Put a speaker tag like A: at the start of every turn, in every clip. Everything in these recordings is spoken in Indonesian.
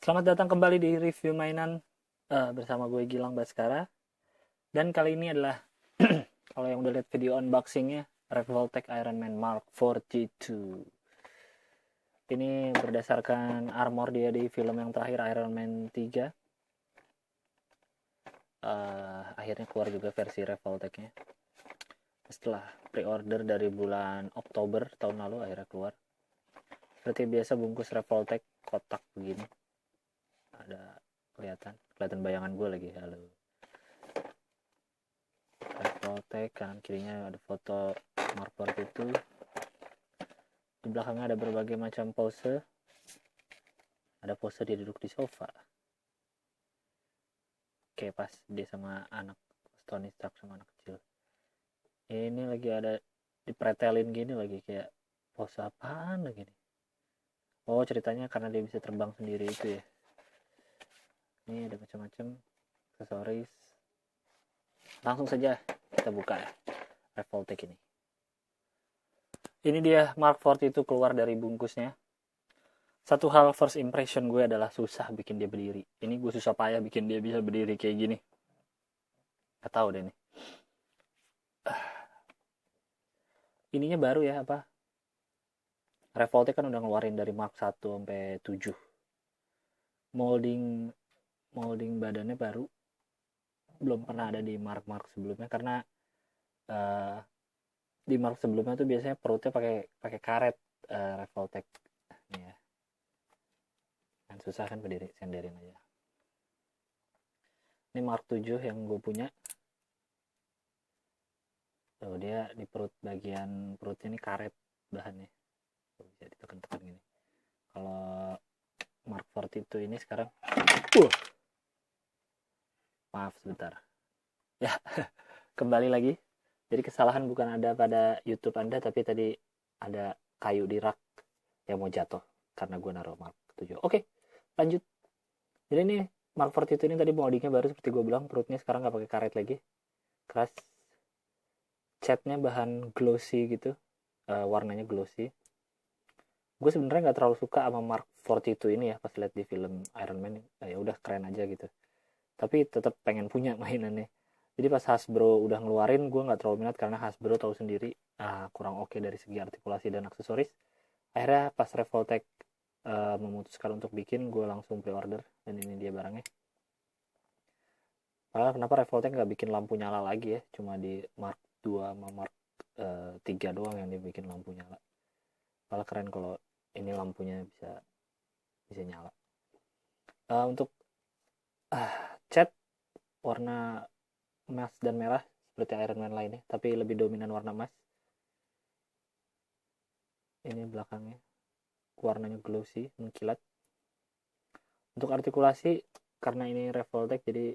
A: Selamat datang kembali di review mainan bersama gue Gilang Baskara. Dan kali ini adalah kalau yang udah lihat video unboxingnya Revoltech Iron Man Mark 42. Ini berdasarkan armor dia di film yang terakhir Iron Man 3. Akhirnya keluar juga versi Revoltech-nya. Setelah pre-order dari bulan Oktober tahun lalu akhirnya keluar. Seperti biasa bungkus Revoltech kotak begini. Ada kelihatan bayangan gue lagi. Halo. Revoltech, kanan kirinya ada foto Mark 42. Di belakangnya ada berbagai macam pose. Ada pose dia duduk di sofa. Kayak pas dia sama anak Tony Stark sama anak kecil. Ini lagi ada dipretelin gini lagi kayak pose apaan lagi nih. Oh, ceritanya karena dia bisa terbang sendiri itu ya. Ini ada macam-macam aksesoris. Langsung saja kita buka ya Revoltech ini. Ini dia Mark 42 itu keluar dari bungkusnya. Satu hal first impression gue adalah susah bikin dia berdiri. Ini gue susah payah bikin dia bisa berdiri kayak gini. Gak tau deh nih. Ininya baru ya apa? Revoltech kan udah ngeluarin dari Mark 1 sampai 7. Molding badannya baru. Belum pernah ada di Mark sebelumnya karena uh, di Mark sebelumnya tuh biasanya perutnya pakai karet Revoltech. Nih ya. Kan susah kan berdiri, senderin aja. Ini Mark 7 yang gue punya. Tuh dia di bagian perutnya ini karet bahannya. Tuh, bisa ditekan-tekan gini. Kalau Mark 42 ini sekarang maaf sebentar. Ya, kembali lagi. Jadi kesalahan bukan ada pada YouTube Anda, tapi tadi ada kayu di rak yang mau jatuh karena gue naruh Mark 7. Oke, lanjut. Jadi ini Mark 42 ini tadi moldingnya baru seperti gue bilang, perutnya sekarang nggak pakai karet lagi. Keras. Catnya bahan glossy gitu, warnanya glossy. Gue sebenarnya nggak terlalu suka sama Mark 42 ini ya pas lihat di film Iron Man. Ya udah keren aja gitu. Tapi tetap pengen punya mainannya. Jadi pas Hasbro udah ngeluarin, gue nggak terlalu minat karena Hasbro tahu sendiri kurang oke dari segi artikulasi dan aksesoris. Akhirnya pas Revoltech memutuskan untuk bikin, gue langsung pre-order dan ini dia barangnya. Padahal kenapa Revoltech nggak bikin lampu nyala lagi ya? Cuma di Mark 2 sama Mark 3 doang yang dibikin lampu nyala. Padahal keren kalau ini lampunya bisa nyala. Untuk cat warna emas dan merah seperti Iron Man lainnya, tapi lebih dominan warna emas. Ini belakangnya warnanya glossy, mengkilat. Untuk artikulasi karena ini Revoltech jadi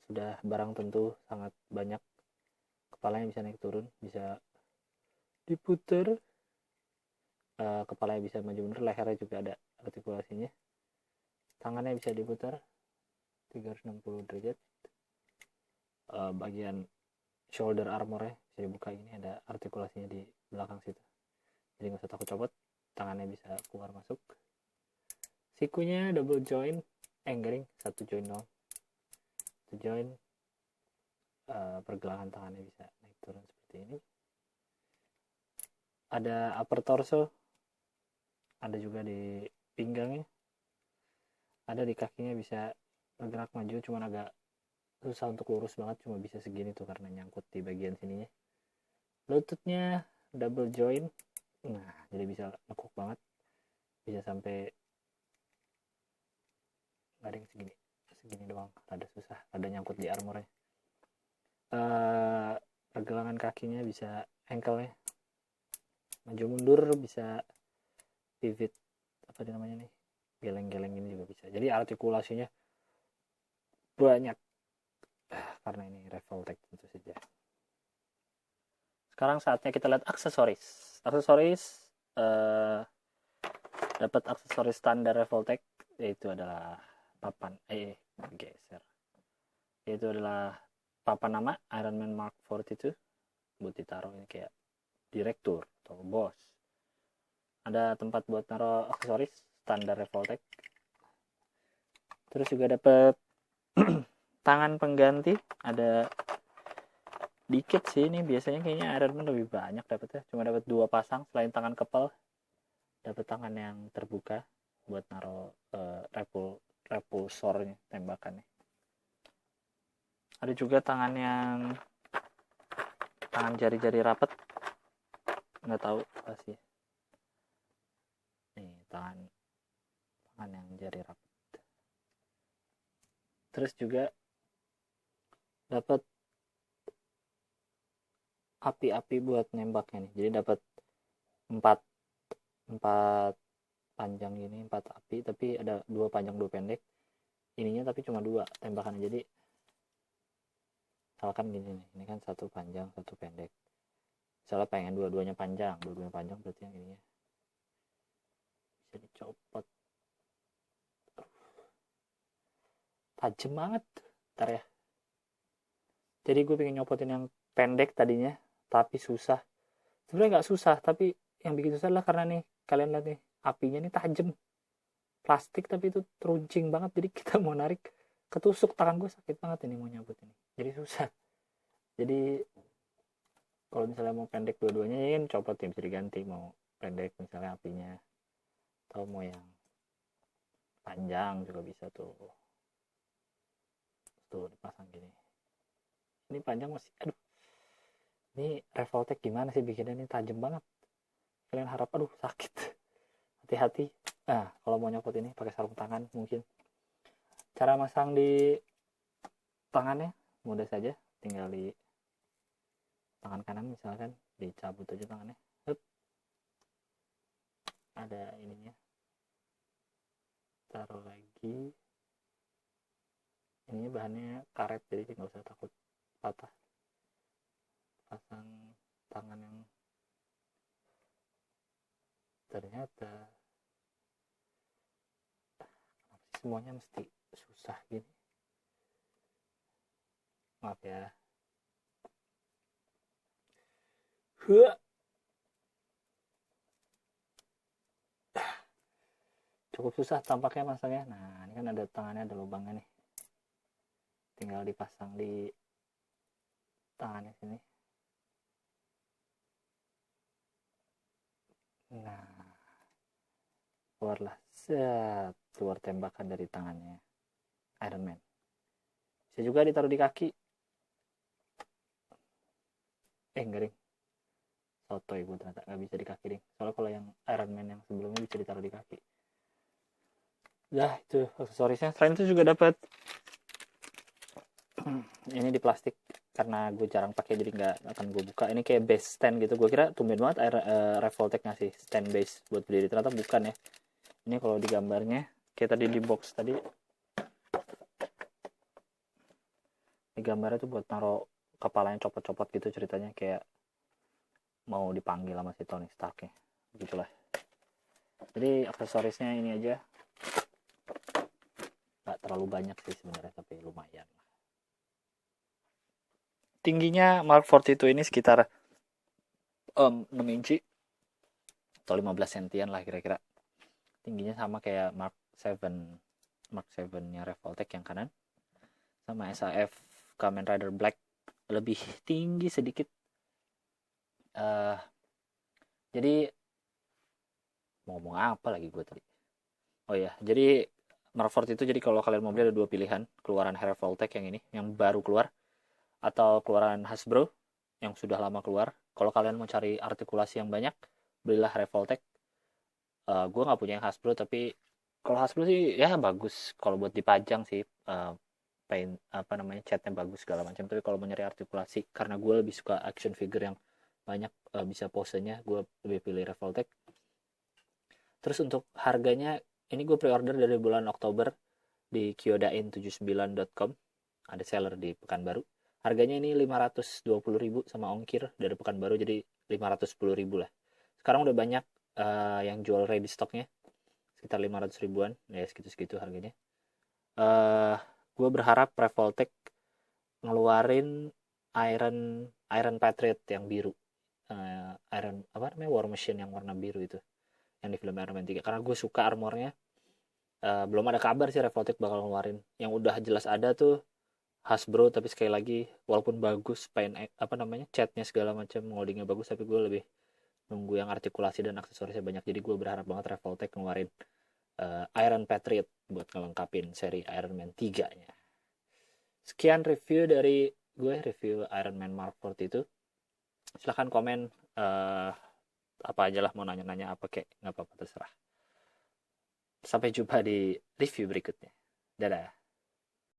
A: sudah barang tentu sangat banyak. Kepalanya bisa naik turun, bisa diputer, kepalanya bisa maju mundur, lehernya juga ada artikulasinya. Tangannya bisa diputar 360 derajat. Bagian shoulder armornya bisa dibuka, ini ada artikulasinya di belakang situ. Jadi nggak usah takut copot, tangannya bisa keluar masuk. Sikunya double joint, enggak, satu joint doang. Satu joint, pergelangan tangannya bisa naik turun seperti ini. Ada upper torso, ada juga di pinggangnya, ada di kakinya bisa bergerak maju, cuman agak susah untuk lurus banget, cuma bisa segini tuh karena nyangkut di bagian sininya. Lututnya double joint, nah jadi bisa nekuk banget, bisa sampai nggak ada yang segini doang, rada susah, rada nyangkut di armornya. Pergelangan kakinya bisa, ankle-nya maju mundur, bisa pivot, apa namanya nih, geleng-geleng ini juga bisa. Jadi artikulasinya banyak karena ini Revoltech tentu saja. Sekarang saatnya kita lihat aksesoris. Dapat aksesoris standar Revoltech, yaitu adalah papan geser. Yaitu adalah papan nama Iron Man Mark 42 buat ditaruh ini kayak direktur atau bos. Ada tempat buat naruh aksesoris standar Revoltech. Terus juga dapat tangan pengganti, ada dikit sih ini, biasanya kayaknya Iron Man lebih banyak dapetnya, cuma dapat 2 pasang. Selain tangan kepal, dapat tangan yang terbuka buat naro repulsornya, tembakannya. Ada juga tangan jari-jari rapet, nggak tahu pasti. Nih tangan yang jari rapet. Terus juga dapat api-api buat nembaknya nih. Jadi dapat 4 panjang gini, 4 api, tapi ada 2 panjang 2 pendek. Ininya tapi cuma 2 tembakannya. Jadi misalkan gini nih, ini kan 1 panjang 1 pendek. Misalnya pengen dua-duanya panjang berarti yang ininya bisa dicopot. Tajam banget. Ntar ya. Jadi gue pengen nyopotin yang pendek tadinya, tapi susah. Sebenarnya nggak susah, tapi yang bikin susah adalah karena nih, kalian lihat nih, apinya nih tajam. Plastik tapi itu teruncing banget, jadi kita mau narik ketusuk, tangan gue sakit banget ini mau nyabut ini. Jadi susah. Jadi kalau misalnya mau pendek dua-duanya ya kan copot ya, bisa diganti. Mau pendek misalnya apinya, atau mau yang panjang juga bisa tuh dipasang gini. Ini panjang masih, aduh, ini Revoltech gimana sih bikinnya, ini tajam banget. Kalian harap, aduh sakit. Hati-hati. Nah, kalau mau nyopot ini pakai sarung tangan mungkin. Cara masang di tangannya mudah saja, tinggal di tangan kanan misalkan dicabut aja tangannya. Hup. Ada ininya. Taruh lagi. Ini bahannya karet, jadi nggak usah takut patah. Pasang tangan yang ternyata semuanya mesti susah gini, maaf ya. Cukup susah tampaknya masangnya. Nah ini kan ada tangannya, ada lubangnya nih, tinggal dipasang di tangannya sini. Nah keluarlah, keluar tembakan dari tangannya Iron Man. Bisa juga ditaruh di kaki. Enggak ding, sotoy gue ternyata nggak bisa di kaki ding. Soalnya kalau yang Iron Man yang sebelumnya bisa ditaruh di kaki. Nah itu aksesorisnya. Selain itu juga dapat ini di plastik, karena gue jarang pakai jadi nggak akan gue buka. Ini kayak base stand gitu. Gue kira tumben banget Revoltech ngasih stand base buat berdiri, ternyata bukan ya. Ini kalau di gambarnya kayak tadi di box tadi, di gambarnya tuh buat naruh kepalanya copot-copot gitu ceritanya, kayak mau dipanggil sama si Tony Stark-nya begitulah. Jadi aksesorisnya ini aja, nggak terlalu banyak sih sebenarnya, tapi lumayan. Tingginya Mark 42 ini sekitar 6 inci atau 15 sentian lah kira-kira. Tingginya sama kayak Mark 7 nya Revoltech yang kanan, sama SAF Kamen Rider Black lebih tinggi sedikit. Jadi mau ngomong apa lagi gue tadi, oh ya, jadi Mark 42 itu, jadi kalau kalian mau beli ada 2 pilihan, keluaran Revoltech yang ini yang baru keluar, atau keluaran Hasbro yang sudah lama keluar. Kalau kalian mau cari artikulasi yang banyak, belilah Revoltech. Gue nggak punya yang Hasbro, tapi kalau Hasbro sih ya bagus kalau buat dipajang sih, paint apa namanya, catnya bagus segala macam. Tapi kalau mau nyari artikulasi, karena gue lebih suka action figure yang banyak bisa posenya, gue lebih pilih Revoltech. Terus untuk harganya, ini gue pre-order dari bulan Oktober di kyodain79.com, ada seller di Pekanbaru. Harganya ini 520.000 sama ongkir dari Pekanbaru, jadi 510.000 lah. Sekarang udah banyak yang jual ready stocknya, sekitar 500 ribuan ya, segitu-segitu harganya. Gue berharap Revoltech ngeluarin Iron Patriot yang biru, Iron apa namanya, War Machine yang warna biru itu, yang di film Iron Man 3, karena gue suka armornya. belum ada kabar sih Revoltech bakal ngeluarin. Yang udah jelas ada tuh Hasbro, tapi sekali lagi walaupun bagus apa namanya catnya segala macam moldingnya bagus, tapi gue lebih nunggu yang artikulasi dan aksesorisnya banyak. Jadi gue berharap banget Revoltech ngeluarin Iron Patriot buat ngelengkapin seri Iron Man 3-nya. Sekian review dari gue, review Iron Man Mark IV itu. Silahkan komen apa aja lah, mau nanya-nanya apa kek, nggak apa-apa terserah. Sampai jumpa di review berikutnya. Dadah.